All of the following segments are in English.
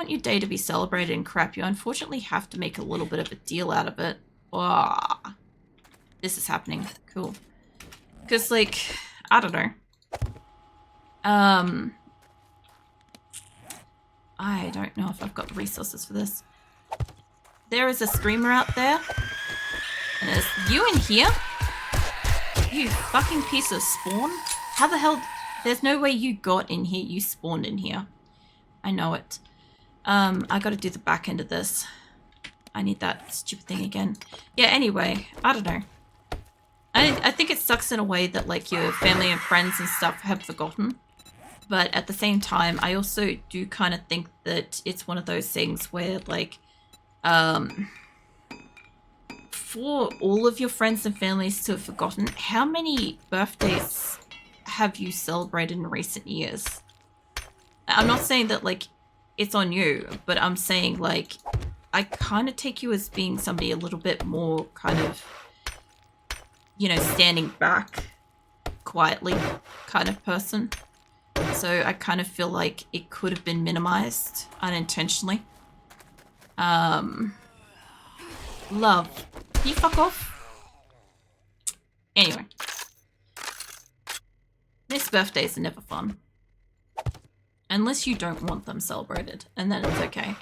want your day to be celebrated and crap, you unfortunately have to make a little bit of a deal out of it. Ah, this is happening. Cool. Because, like, I don't know. I don't know if I've got the resources for this. There is a screamer out there. And there's you in here? You fucking piece of spawn. How the hell? There's no way you got in here. You spawned in here. I know it. I gotta do the back end of this. I need that stupid thing again. Yeah, anyway, I don't know. I think it sucks in a way that, like, your family and friends and stuff have forgotten. But at the same time, I also do kind of think that it's one of those things where, like, for all of your friends and families to have forgotten, how many birthdays have you celebrated in recent years? I'm not saying that, like, it's on you, but I'm saying, like, I kind of take you as being somebody a little bit more kind of, you know, standing back quietly kind of person. So I kind of feel like it could have been minimized unintentionally. Love. Can you fuck off? Anyway. Missed birthdays are never fun. Unless you don't want them celebrated, and then it's okay.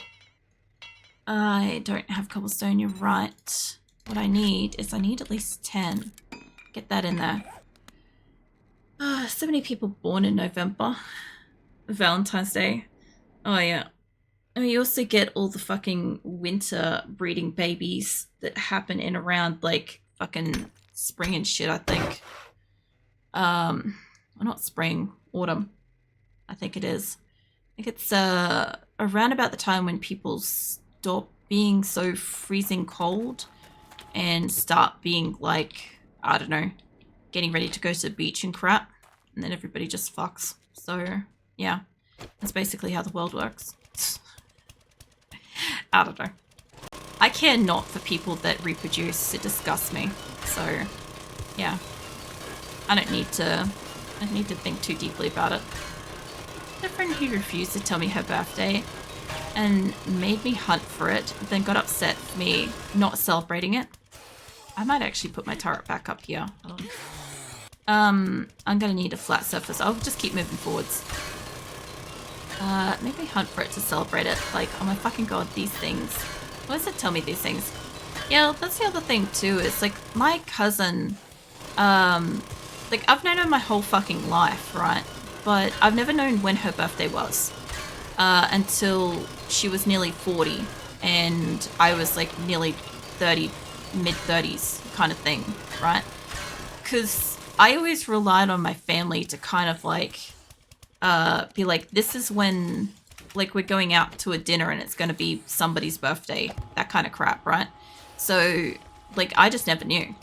I don't have cobblestone, you're right. What I need is I need at least 10. Get that in there. So many people born in November. Valentine's Day. Oh yeah. And we also get all the fucking winter breeding babies that happen in around, like, fucking spring and shit, I think. Well, not spring, autumn. I think it is. I think it's around about the time when people stop being so freezing cold and start being, like, I don't know, getting ready to go to the beach and crap. And then everybody just fucks. So, yeah. That's basically how the world works. I don't know. I care not for people that reproduce. It disgusts me. So, yeah. I don't need to think too deeply about it. A friend who refused to tell me her birthday and made me hunt for it, then got upset for me not celebrating it. I might actually put my turret back up here. I'm gonna need a flat surface. I'll just keep moving forwards. Make me hunt for it to celebrate it. Like, oh my fucking god, these things. Why does it tell me these things? Yeah, that's the other thing too, is, like, my cousin, like, I've known her my whole fucking life, right? But I've never known when her birthday was. Until she was nearly 40, and I was, like, nearly 30, mid-30s kind of thing, right? Because I always relied on my family to kind of, like, be like, this is when, like, we're going out to a dinner and it's going to be somebody's birthday, that kind of crap, right? So, like, I just never knew.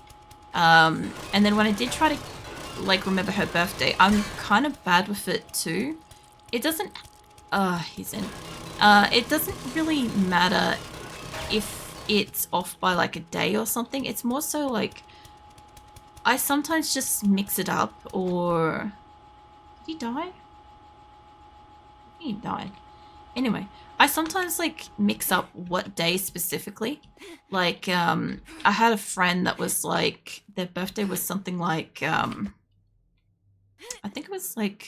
And then when I did try to, like, remember her birthday, I'm kind of bad with it too. It doesn't, he's in. It doesn't really matter if it's off by, like, a day or something. It's more so, like, I sometimes just mix it up, or... Did he die? I think he died. Anyway, I sometimes, like, mix up what day specifically. Like, I had a friend that was, like, their birthday was something like, I think it was, like,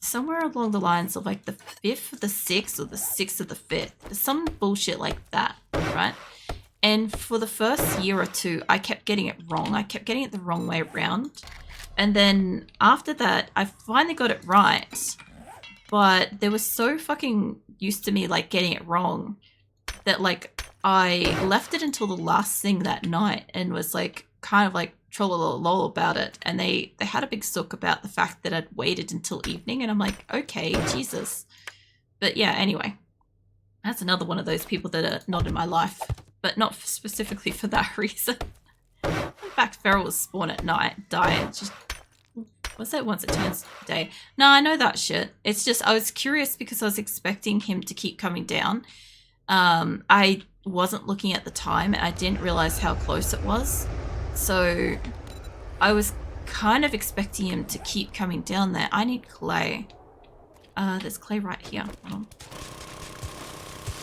somewhere along the lines of, like, the 5th of the 6th or the 6th of the 5th. Some bullshit like that, right? And for the first year or two, I kept getting it wrong. I kept getting it the wrong way around. And then after that, I finally got it right. But they were so fucking used to me, like, getting it wrong that, like, I left it until the last thing that night and was, like, kind of, like, trollolol about it. And they had a big sook about the fact that I'd waited until evening. And I'm like, okay, Jesus. But yeah, anyway. That's another one of those people that are not in my life. But not specifically for that reason. In fact, Feral was spawn at night, die. Just, what's that once it turns day? No, I know that shit. It's just, I was curious because I was expecting him to keep coming down. I wasn't looking at the time and I didn't realize how close it was. So I was kind of expecting him to keep coming down there. I need clay. There's clay right here. Hold on.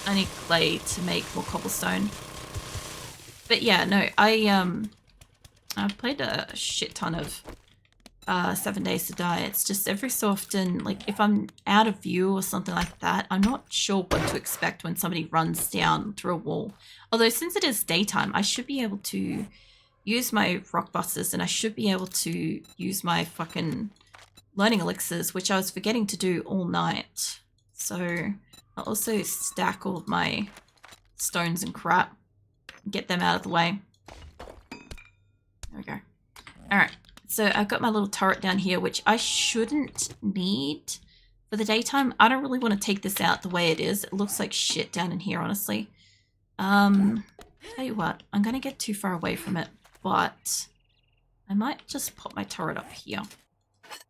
I need clay to make more cobblestone. But yeah, no, I've played a shit ton of 7 Days to Die. It's just every so often, like if I'm out of view or something like that, I'm not sure what to expect when somebody runs down through a wall. Although since it is daytime, I should be able to use my rock busters and I should be able to use my fucking learning elixirs, which I was forgetting to do all night. So I'll also stack all of my stones and crap, get them out of the way. There we go. All right. So I've got my little turret down here, which I shouldn't need for the daytime. I don't really want to take this out the way it is. It looks like shit down in here, honestly. Tell you what, I'm going to get too far away from it, but I might just pop my turret up here.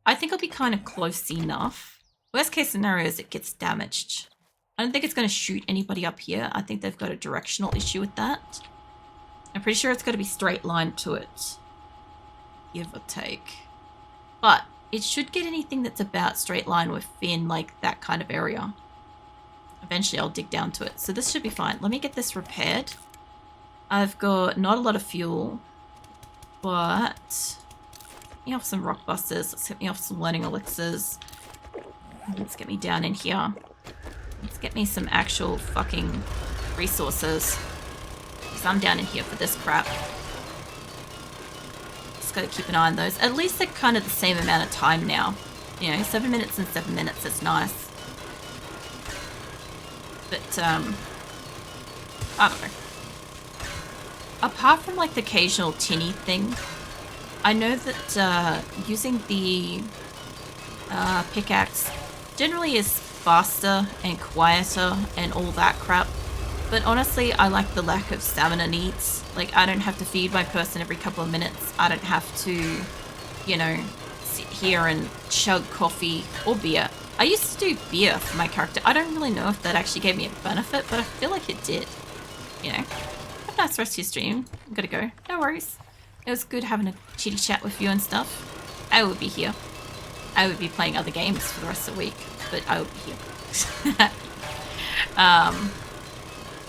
I think I'll be kind of close enough. Worst case scenario is it gets damaged. I don't think it's going to shoot anybody up here. I think they've got a directional issue with that. I'm pretty sure it's got to be straight line to it. Give or take. But it should get anything that's about straight line within like that kind of area. Eventually I'll dig down to it. So this should be fine. Let me get this repaired. I've got not a lot of fuel, but get me off some rock busters. Let's get me off some learning elixirs. Let's get me down in here. Let's get me some actual fucking resources. Because I'm down in here for this crap. Just gotta keep an eye on those. At least they're kind of the same amount of time now. You know, 7 minutes and 7 minutes. It's nice. But, I don't know. Apart from like the occasional tinny thing, I know that using the pickaxe generally is faster and quieter and all that crap. But honestly, I like the lack of stamina needs. Like, I don't have to feed my person every couple of minutes. I don't have to, you know, sit here and chug coffee or beer. I used to do beer for my character. I don't really know if that actually gave me a benefit, but I feel like it did. You know, have a nice rest of your stream. I'm gonna go. No worries. It was good having a chitty chat with you and stuff. I would be here. I would be playing other games for the rest of the week, but I would be here.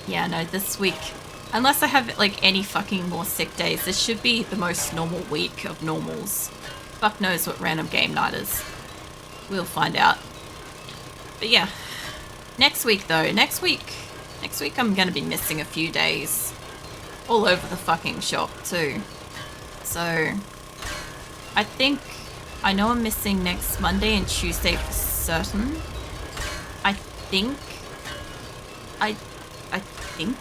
Yeah, no, this week, unless I have like any fucking more sick days, this should be the most normal week of normals. Fuck knows what random game night is. We'll find out. But yeah, next week though, next week I'm gonna be missing a few days all over the fucking shop too. So I think, I know I'm missing next Monday and Tuesday for certain. I think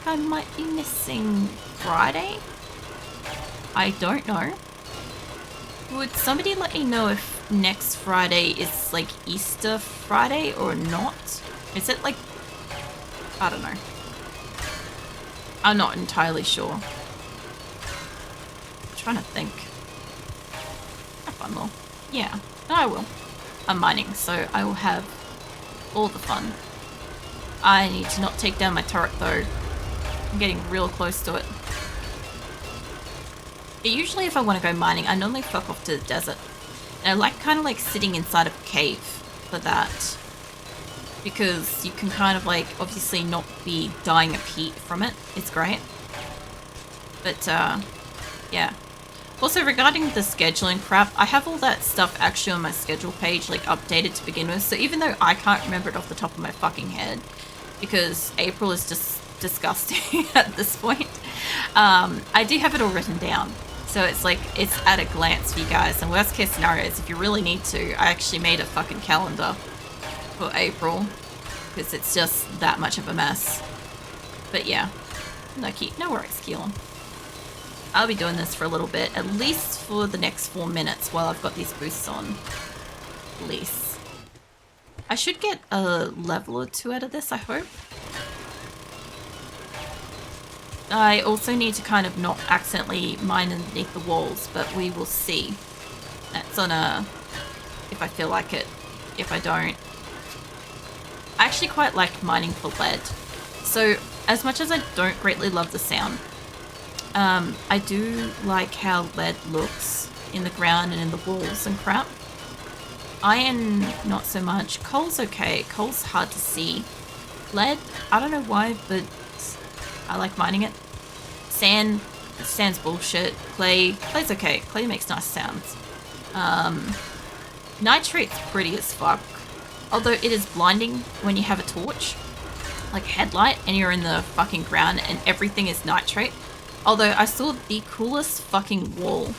I might be missing Friday. I don't know. Would somebody let me know if next Friday is like Easter Friday or not? Is it like, I don't know. I'm not entirely sure. I'm trying to think. Have fun though. Yeah, no, I will. I'm mining, so I will have all the fun. I need to not take down my turret though. I'm getting real close to it. But usually if I want to go mining, I normally fuck off to the desert. And I like kind of like sitting inside of a cave for that. Because you can kind of like obviously not be dying of heat from it. It's great. But yeah. Also regarding the scheduling crap, I have all that stuff actually on my schedule page like updated to begin with. So even though I can't remember it off the top of my fucking head, because April is just disgusting at this point, I do have it all written down. So it's like, it's at a glance for you guys. And worst case scenario is if you really need to, I actually made a fucking calendar for April because it's just that much of a mess. But yeah, no worries, Keelan. I'll be doing this for a little bit, at least for the next 4 minutes while I've got these boosts on. At least. I should get a level or 2 out of this, I hope. I also need to kind of not accidentally mine underneath the walls, but we will see. That's on a... if I feel like it. If I don't. I actually quite like mining for lead. So, as much as I don't greatly love the sound, I do like how lead looks in the ground and in the walls and crap. Iron, not so much. Coal's okay. Coal's hard to see. Lead, I don't know why, but I like mining it. Sand's bullshit. Clay's okay. Clay makes nice sounds. Nitrate's pretty as fuck. Although it is blinding when you have a torch, like a headlight, and you're in the fucking ground and everything is nitrate. Although I saw the coolest fucking wall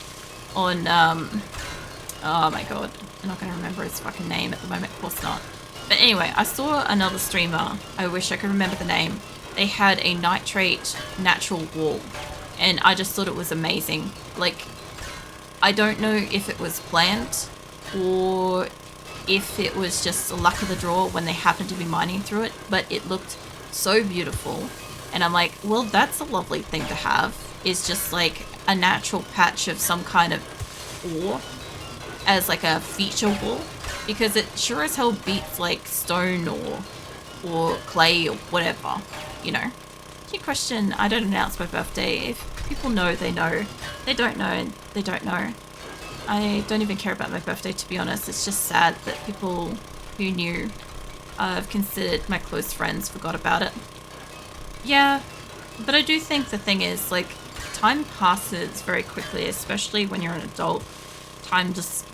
on, oh my god, I'm not gonna remember his fucking name at the moment, of course not. But anyway, I saw another streamer, I wish I could remember the name. They had a nitrate natural wall, and I just thought it was amazing. Like, I don't know if it was planned or if it was just the luck of the draw when they happened to be mining through it, but it looked so beautiful. And I'm like, well, that's a lovely thing to have, is just like a natural patch of some kind of ore as like a feature wall, because it sure as hell beats like stone or clay or whatever, you know. Key question, I don't announce my birthday. If people know, they know. They don't know, they don't know. I don't even care about my birthday, to be honest. It's just sad that people who knew, I've considered my close friends, forgot about it. Yeah, but I do think the thing is, like, time passes very quickly, especially when you're an adult. Time just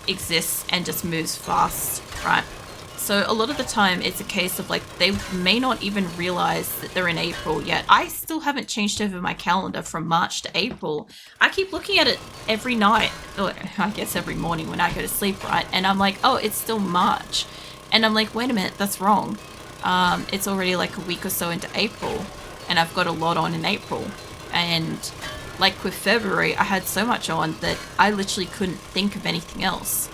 exists and just moves fast, right? So a lot of the time it's a case of like they may not even realize that they're in April yet. I still haven't changed over my calendar from March to April. I keep looking at it every night, or I guess every morning when I go to sleep, right? And I'm like, oh, it's still March. And I'm like, wait a minute, that's wrong. It's already like a week or so into April, and I've got a lot on in April. And like with February, I had so much on that I literally couldn't think of anything else.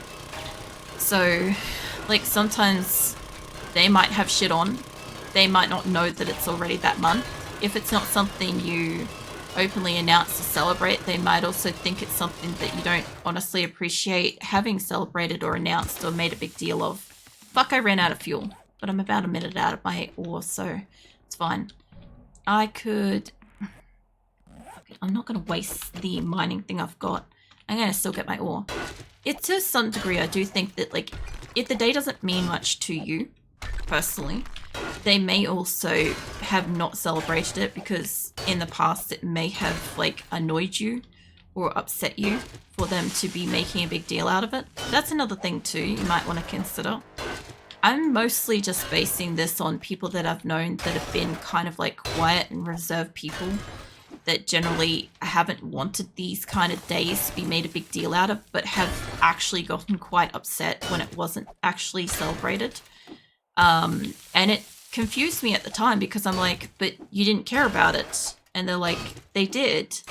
So, like, sometimes they might have shit on. They might not know that it's already that month. If it's not something you openly announce to celebrate, they might also think it's something that you don't honestly appreciate having celebrated or announced or made a big deal of. Fuck, I ran out of fuel, but I'm about a minute out of my ore, so it's fine. I could... I'm not going to waste the mining thing I've got. I'm going to still get my ore. It, to some degree, I do think that, like, if the day doesn't mean much to you, personally, they may also have not celebrated it because in the past it may have, like, annoyed you or upset you for them to be making a big deal out of it. That's another thing, too, you might want to consider. I'm mostly just basing this on people that I've known that have been kind of, like, quiet and reserved people that generally haven't wanted these kind of days to be made a big deal out of, but have actually gotten quite upset when it wasn't actually celebrated. And it confused me at the time because I'm like, but you didn't care about it. And they're like, they did.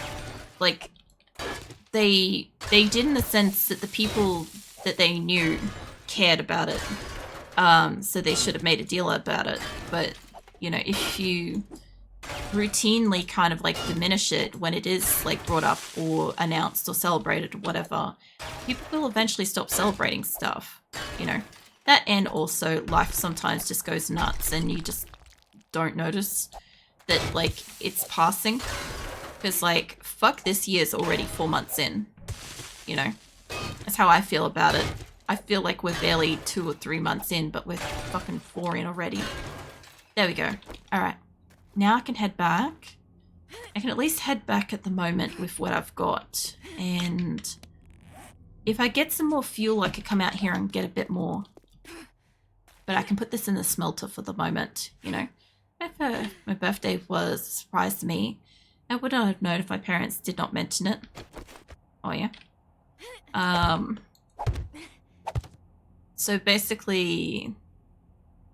Like, they did in the sense that the people that they knew cared about it. So they should have made a deal about it. But, you know, if you routinely kind of like diminish it when it is like brought up or announced or celebrated or whatever, people will eventually stop celebrating stuff, you know. That, and also life sometimes just goes nuts and you just don't notice that like it's passing, because like fuck, this year's already 4 months in, you know. That's how I feel about it. I feel like we're barely 2 or 3 months in, but we're fucking 4 in already. There we go. All right. Now I can head back. I can at least head back at the moment with what I've got. And if I get some more fuel, I could come out here and get a bit more. But I can put this in the smelter for the moment, you know. If my birthday was a surprise to me, I would not have known if my parents did not mention it. Oh, yeah. So basically,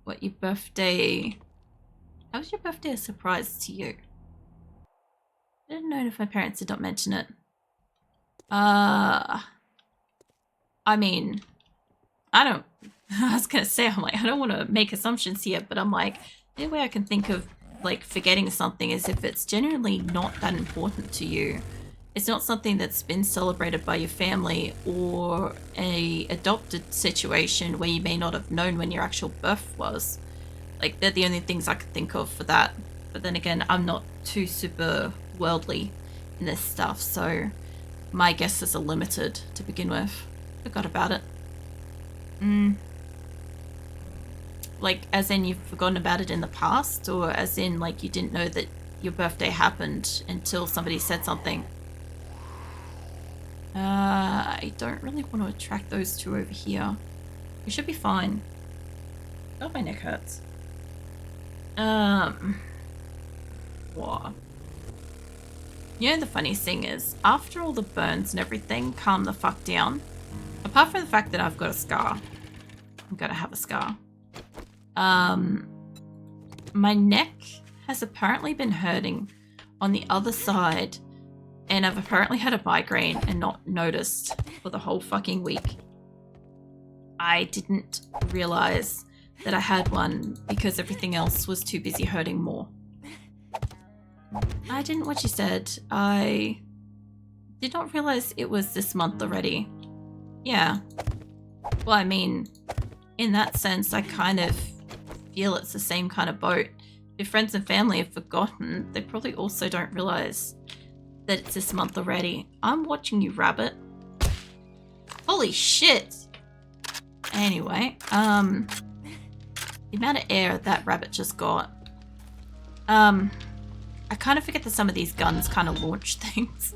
what, your birthday... How was your birthday a surprise to you? I didn't know if my parents did not mention it. I mean, I was gonna say, I'm like, I don't want to make assumptions here, but I'm like, the only way I can think of, like, forgetting something is if it's genuinely not that important to you. It's not something that's been celebrated by your family, or a adopted situation where you may not have known when your actual birth was. Like, they're the only things I could think of for that. But then again, I'm not too super worldly in this stuff, so my guesses are limited to begin with. Forgot about it. Like, as in you've forgotten about it in the past, or as in, like, you didn't know that your birthday happened until somebody said something? I don't really want to attract those two over here. We should be fine. God, my neck hurts. What? You know, the funniest thing is, after all the burns and everything calm the fuck down, apart from the fact that I've got a scar, I'm gonna have a scar. My neck has apparently been hurting on the other side, and I've apparently had a migraine and not noticed for the whole fucking week. I didn't realize that I had one because everything else was too busy hurting more. I didn't what you said. I did not realize it was this month already. Yeah. Well, I mean, in that sense, I kind of feel it's the same kind of boat. If friends and family have forgotten, they probably also don't realize that it's this month already. I'm watching you, rabbit. Holy shit! Anyway, the amount of air that rabbit just got. I kind of forget that some of these guns kind of launch things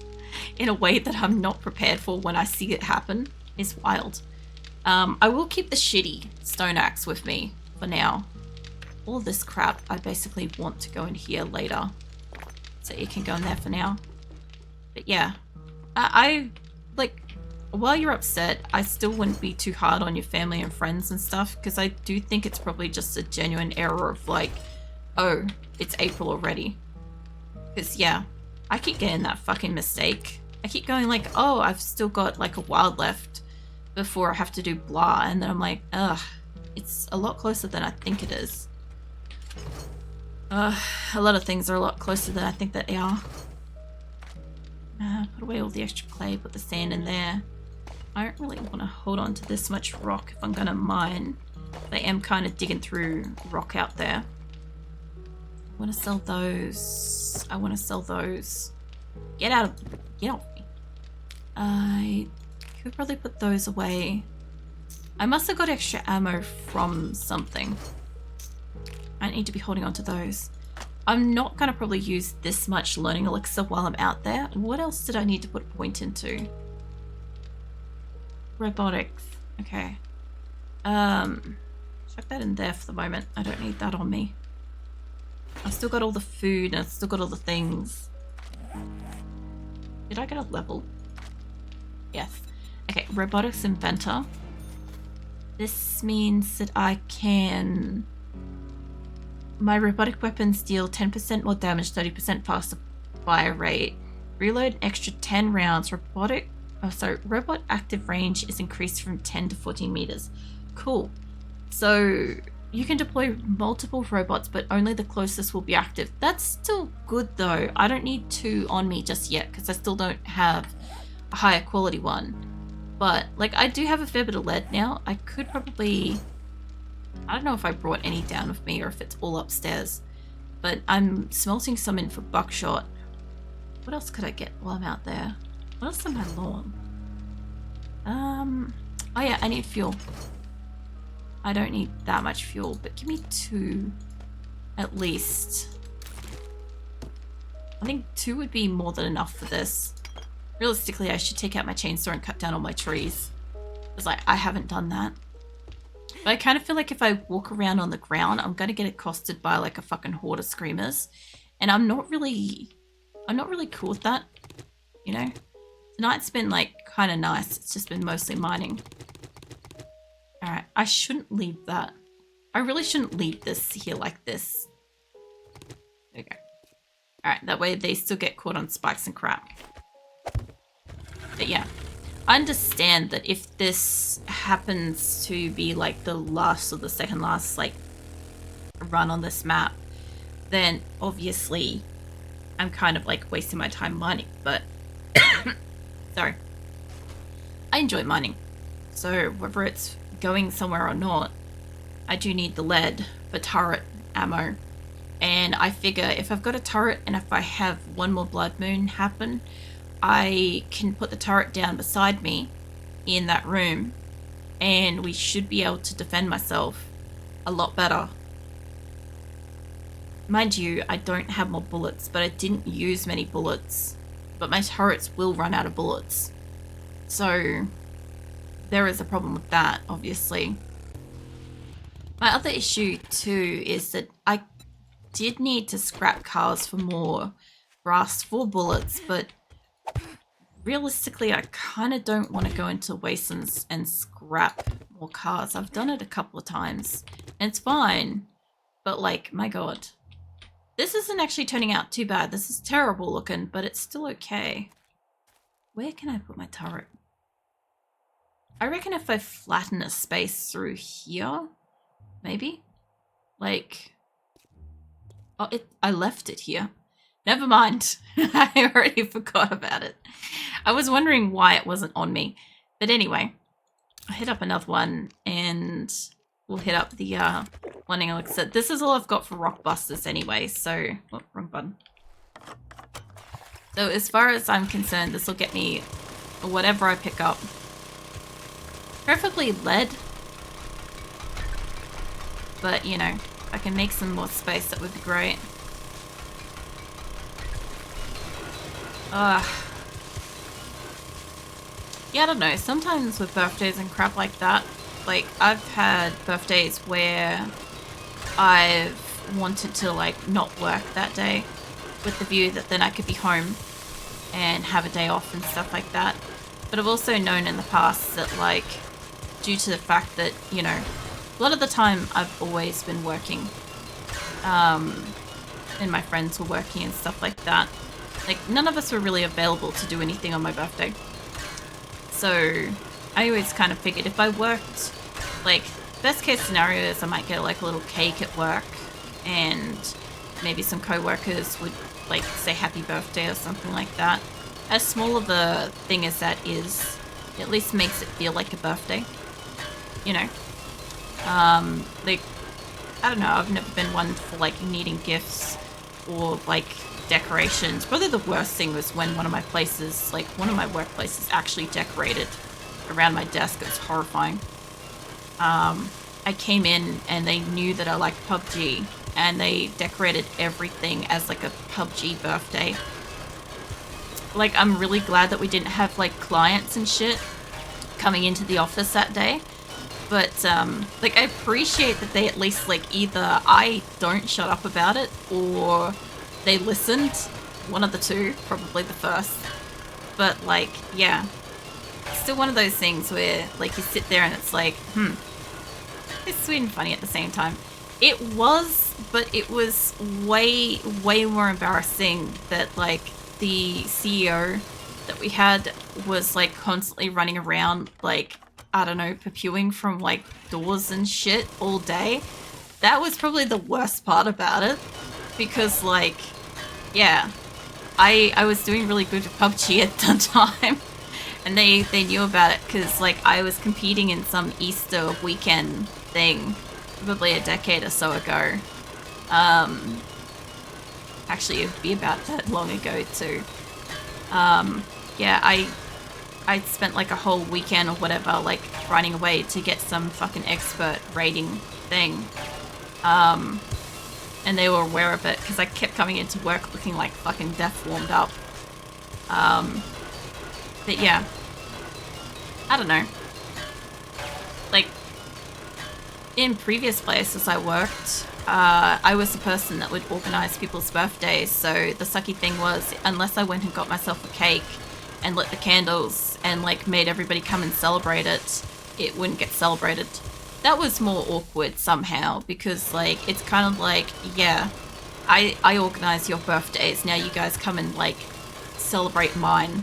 in a way that I'm not prepared for when I see it happen. It's wild. I will keep the shitty stone axe with me for now. All this crap I basically want to go in here later. So it can go in there for now. But yeah, I like, while you're upset, I still wouldn't be too hard on your family and friends and stuff, because I do think it's probably just a genuine error of like, oh, it's April already. Because yeah, I keep getting that fucking mistake. I keep going like, oh, I've still got like a while left before I have to do blah, and then I'm like, ugh, it's a lot closer than I think it is. A lot of things are a lot closer than I think that they are. Put away all the extra clay, put the sand in there. I don't really want to hold on to this much rock if I'm going to mine. I am kind of digging through rock out there. I want to sell those. I want to sell those. Get off me. I could probably put those away. I must have got extra ammo from something. I don't need to be holding on to those. I'm not going to probably use this much learning elixir while I'm out there. What else did I need to put a point into? Robotics. Okay. Chuck that in there for the moment. I don't need that on me. I've still got all the food and I've still got all the things. Did I get a level? Yes. Okay, robotics inventor. This means that I can... My robotic weapons deal 10% more damage, 30% faster fire rate. Reload an extra 10 rounds. Robot active range is increased from 10 to 14 meters. Cool. So you can deploy multiple robots, but only the closest will be active. That's still good though. I don't need 2 on me just yet because I still don't have a higher quality one. But like, I do have a fair bit of lead now. I could probably... I don't know if I brought any down with me or if it's all upstairs, but I'm smelting some in for buckshot. What else could I get while I'm out there? What else on my lawn? Oh yeah, I need fuel. I don't need that much fuel, but give me 2 at least. I think 2 would be more than enough for this. Realistically, I should take out my chainsaw and cut down all my trees. Because like, I haven't done that. But I kind of feel like if I walk around on the ground, I'm going to get accosted by like a fucking horde of screamers. And I'm not really cool with that, you know? Tonight's been like kind of nice. It's just been mostly mining. Alright, I shouldn't leave that. I really shouldn't leave this here like this. There we go. Alright, that way they still get caught on spikes and crap. But yeah. I understand that if this happens to be like the last or the second last like run on this map, then obviously I'm kind of like wasting my time mining, but sorry. I enjoy mining. So whether it's going somewhere or not, I do need the lead for turret ammo. And I figure if I've got a turret and if I have one more blood moon happen, I can put the turret down beside me in that room and we should be able to defend myself a lot better. Mind you, I don't have more bullets, but I didn't use many bullets. But my turrets will run out of bullets. So there is a problem with that, obviously. My other issue too is that I did need to scrap cars for more brass for bullets, but realistically I kind of don't want to go into Wastelands and scrap more cars. I've done it a couple of times and it's fine, but like, my god. This isn't actually turning out too bad. This is terrible looking, but it's still okay. Where can I put my turret? I reckon if I flatten a space through here, maybe? Like, oh, I left it here. Never mind. I already forgot about it. I was wondering why it wasn't on me. But anyway, I'll hit up another one and we'll hit up the Blending Elixir. This is all I've got for Rockbusters anyway, so... Oh, wrong button. So as far as I'm concerned, this will get me whatever I pick up. Preferably lead. But, you know, if I can make some more space, that would be great. Yeah, I don't know. Sometimes with birthdays and crap like that, like, I've had birthdays where I've wanted to, like, not work that day with the view that then I could be home and have a day off and stuff like that. But I've also known in the past that, like, due to the fact that, you know, a lot of the time I've always been working, and my friends were working and stuff like that. Like, none of us were really available to do anything on my birthday. So I always kind of figured if I worked, like, best case scenario is I might get like a little cake at work and maybe some co-workers would like say happy birthday or something like that. As small of a thing as that is, it at least makes it feel like a birthday, you know. Like, I don't know, I've never been one for like needing gifts or like decorations. Probably the worst thing was when one of my places, like one of my workplaces, actually decorated around my desk. It was horrifying. I came in and they knew that I liked PUBG and they decorated everything as like a PUBG birthday. Like, I'm really glad that we didn't have like clients and shit coming into the office that day. But, like, I appreciate that they at least, like, either I don't shut up about it or they listened. One of the two, probably the first. But, like, yeah. It's still one of those things where, like, you sit there and it's like, it's sweet and funny at the same time. It was, but it was way, way more embarrassing that, like, the CEO that we had was, like, constantly running around, like, I don't know, pursuing from, like, doors and shit all day. That was probably the worst part about it. Because, like, yeah, I was doing really good with PUBG at the time. And they knew about it because, like, I was competing in some Easter weekend thing probably a decade or so ago. Actually, it would be about that long ago, too. Yeah, I spent like a whole weekend or whatever, like, grinding away to get some fucking expert rating thing. And they were aware of it because I kept coming into work looking like fucking death warmed up. But yeah, I don't know. Like, in previous places I worked, I was the person that would organize people's birthdays. So the sucky thing was, unless I went and got myself a cake and lit the candles and like made everybody come and celebrate it, it wouldn't get celebrated. That was more awkward somehow because, like, it's kind of like, yeah, I organize your birthdays, now you guys come and like celebrate mine.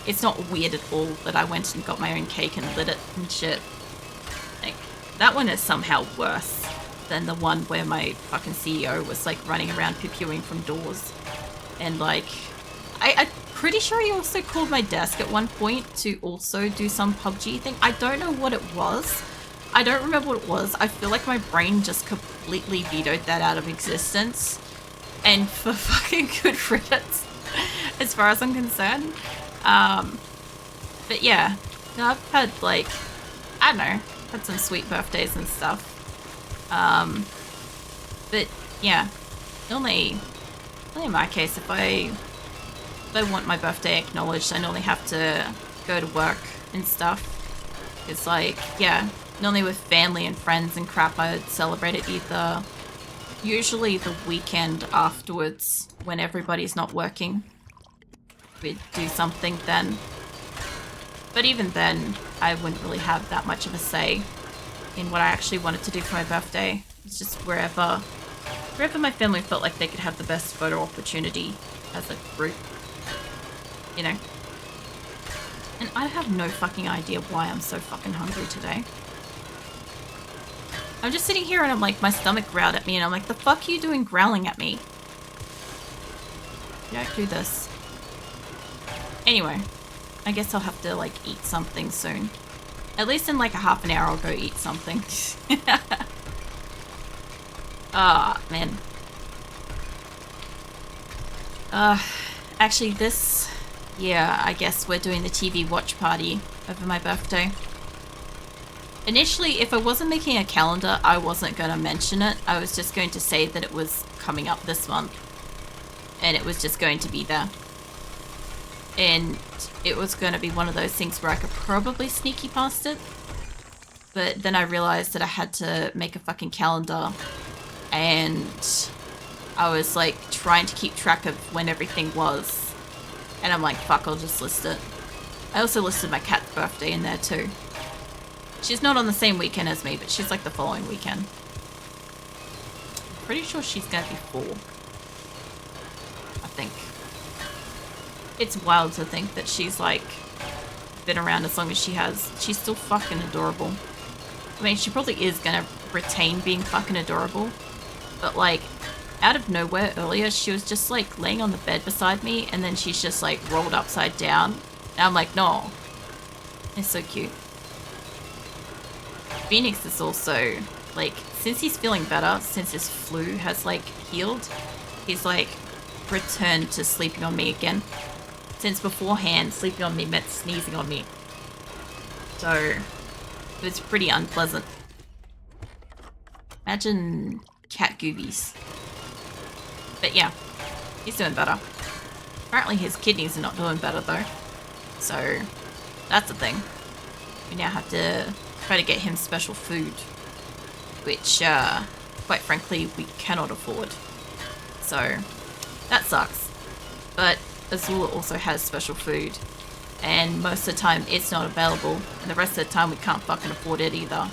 It's not weird at all that I went and got my own cake and lit it and shit. Like, that one is somehow worse than the one where my fucking CEO was like running around pursuing from doors. And like, I'm pretty sure he also called my desk at one point to also do some PUBG thing. I don't know what it was. I don't remember what it was. I feel like my brain just completely vetoed that out of existence. And for fucking good riddance, as far as I'm concerned. But yeah, no, I've had like, I don't know, had some sweet birthdays and stuff. But yeah, normally in my case, if I want my birthday acknowledged, I normally have to go to work and stuff. It's like, yeah, normally with family and friends and crap, I would celebrate it either, usually the weekend afterwards when everybody's not working. We'd do something then. But even then, I wouldn't really have that much of a say in what I actually wanted to do for my birthday. It's just wherever my family felt like they could have the best photo opportunity as a group. You know? And I have no fucking idea why I'm so fucking hungry today. I'm just sitting here and I'm like, my stomach growled at me and I'm like, the fuck are you doing growling at me? You don't do this. Anyway, I guess I'll have to like eat something soon. At least in like a half an hour I'll go eat something. Ah, man. Actually this year, I guess we're doing the TV watch party over my birthday. Initially, if I wasn't making a calendar, I wasn't going to mention it. I was just going to say that it was coming up this month. And it was just going to be there. And it was going to be one of those things where I could probably sneaky past it. But then I realized that I had to make a fucking calendar. And I was like trying to keep track of when everything was. And I'm like, fuck, I'll just list it. I also listed my cat's birthday in there too. She's not on the same weekend as me, but she's like the following weekend. I'm pretty sure she's gonna be 4. I think. It's wild to think that she's like been around as long as she has. She's still fucking adorable. I mean, she probably is gonna retain being fucking adorable. But like, out of nowhere earlier, she was just like laying on the bed beside me and then she's just like rolled upside down. And I'm like, no. It's so cute. Phoenix is also, like, since he's feeling better, since his flu has, like, healed, he's, like, returned to sleeping on me again. Since beforehand, sleeping on me meant sneezing on me. So, it was pretty unpleasant. Imagine cat goobies. But yeah, he's doing better. Apparently his kidneys are not doing better, though. So, that's the thing. We now have to try to get him special food, which, quite frankly, we cannot afford. So, that sucks. But Azula also has special food, and most of the time it's not available, and the rest of the time we can't fucking afford it either.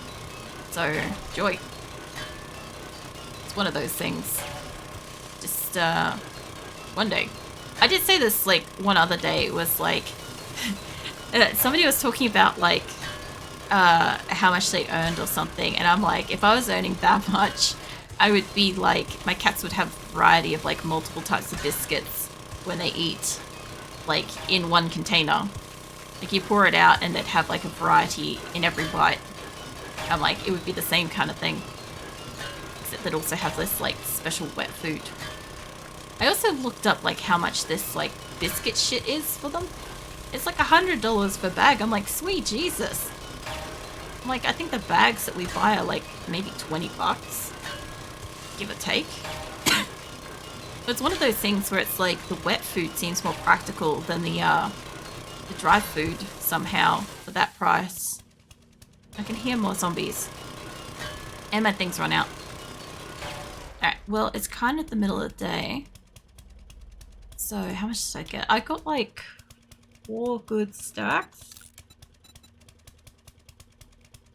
So, joy. It's one of those things. Just, one day. I did say this, like, one other day, it was like, somebody was talking about, like, how much they earned or something, and I'm like, if I was earning that much, I would be like, my cats would have a variety of like multiple types of biscuits when they eat, like in one container. Like you pour it out and they'd have like a variety in every bite. I'm like, it would be the same kind of thing, except they'd also have this like special wet food. I also looked up like how much this like biscuit shit is for them. It's like $100 per bag. I'm like, sweet Jesus. Like, I think the bags that we buy are like maybe 20 bucks, give or take. But it's one of those things where it's like the wet food seems more practical than the dry food somehow for that price. I can hear more zombies. And my things run out. Alright, well, it's kind of the middle of the day. So, how much did I get? I got like 4 good stacks.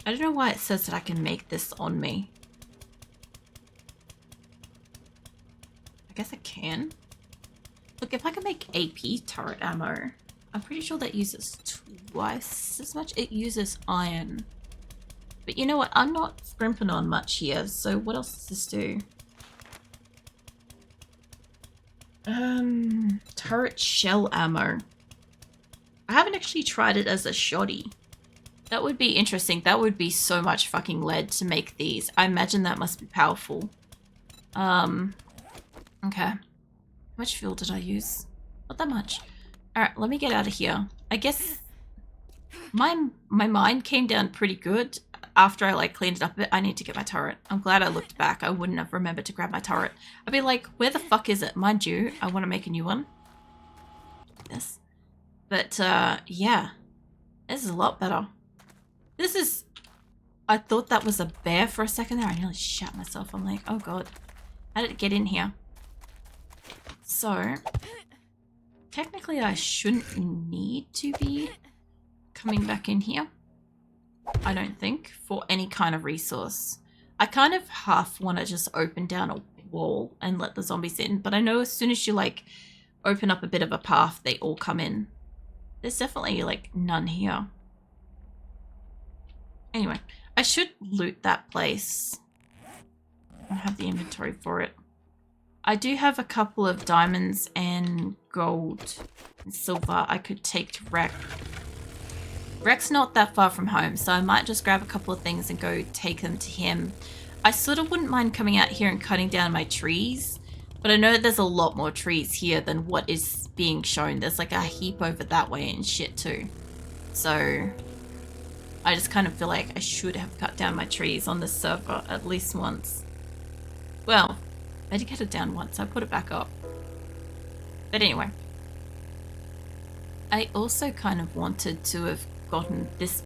I don't know why it says that I can make this on me. I guess I can. Look, if I can make AP turret ammo, I'm pretty sure that uses twice as much. It uses iron. But you know what? I'm not scrimping on much here, so what else does this do? Turret shell ammo. I haven't actually tried it as a shoddy. That would be interesting. That would be so much fucking lead to make these. I imagine that must be powerful. Okay. How much fuel did I use? Not that much. Alright, let me get out of here. I guess My mind came down pretty good after I like cleaned it up a bit. I need to get my turret. I'm glad I looked back. I wouldn't have remembered to grab my turret. I'd be like, where the fuck is it? Mind you, I want to make a new one. Yes. But yeah. This is a lot better. This is... I thought that was a bear for a second there. I nearly shat myself. I'm like, oh god. How did it get in here? So, technically I shouldn't need to be coming back in here. I don't think, for any kind of resource. I kind of half want to just open down a wall and let the zombies in, but I know as soon as you like open up a bit of a path, they all come in. There's definitely like none here. Anyway, I should loot that place. I don't have the inventory for it. I do have a couple of diamonds and gold and silver I could take to Rex. Rex's not that far from home, so I might just grab a couple of things and go take them to him. I sort of wouldn't mind coming out here and cutting down my trees, but I know there's a lot more trees here than what is being shown. There's like a heap over that way and shit too. So I just kind of feel like I should have cut down my trees on this server at least once. Well, I did get it down once. I put it back up. But anyway. I also kind of wanted to have gotten this